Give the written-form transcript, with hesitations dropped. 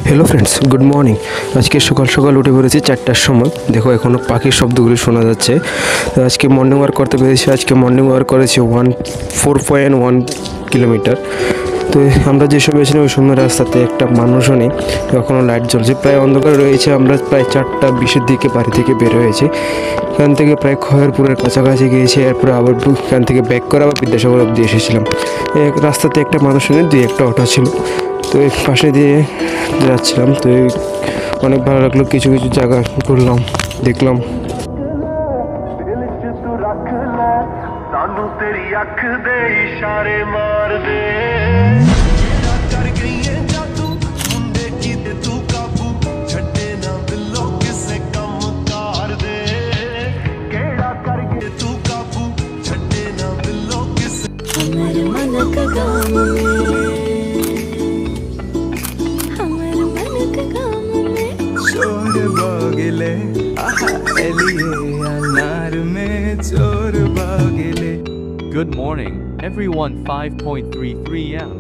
Hello friends, good morning. আজকে সকাল সকাল উঠে পড়েছি 4টার সময়। দেখো এখনও পাখির শব্দগুলি শোনা যাচ্ছে। তো আজকে মর্নিং ওয়াক করতে পেরেছি। আজকে মর্নিং ওয়াক করেছি 4.1 কিলোমিটার। তো আমরা যে সময় এসেছিলাম ওই সময় রাস্তাতে একটা মানুষও নেই, এখনও লাইট জ্বলছে, প্রায় অন্ধকার রয়েছে। আমরা প্রায় 4:20-এর দিকে বাড়ি থেকে বের হয়েছি। এখান থেকে প্রায় খয়েরপুরের কাছাকাছি গিয়েছি, এরপরে আবার এখান থেকে ব্যাক করে আবার বিদ্যাসাগর অব্দি এসেছিলাম। রাস্তাতে একটা মানুষ নেই, 2-1টা অটো ছিল। তো এই পাশে দিয়ে যাচ্ছিলাম। তো অনেক ভালো লাগলো, কিছু কিছু জায়গা ঘুরলাম, দেখলাম। ਸਾਨੂੰ ਤੇਰੀ ਅੱਖ ਦੇ ਇਸ਼ਾਰੇ ਮਾਰਦੇ ਕਰ ਗਈਏ ਜਾਦੂ ਮੁੰਡੇ ਕੀਤੇ ਤੂੰ ਕਾਬੂ ਛੱਡੇ ਨਾ ਬਿੱਲੋ ਕਿਸੇ ਕੰਮ ਕਾਰ ਦੇ ਕਿਹੜਾ ਕਰ ਗਏ ਤੂੰ ਕਾਬੂ ਛੱਡੇ ਨਾ ਬਿੱਲੋ ਕਿਸੇ हमर मन का गाम में चोर बागिले एलिए अनार में चोर बागिले. Good morning, everyone. 5.33 am.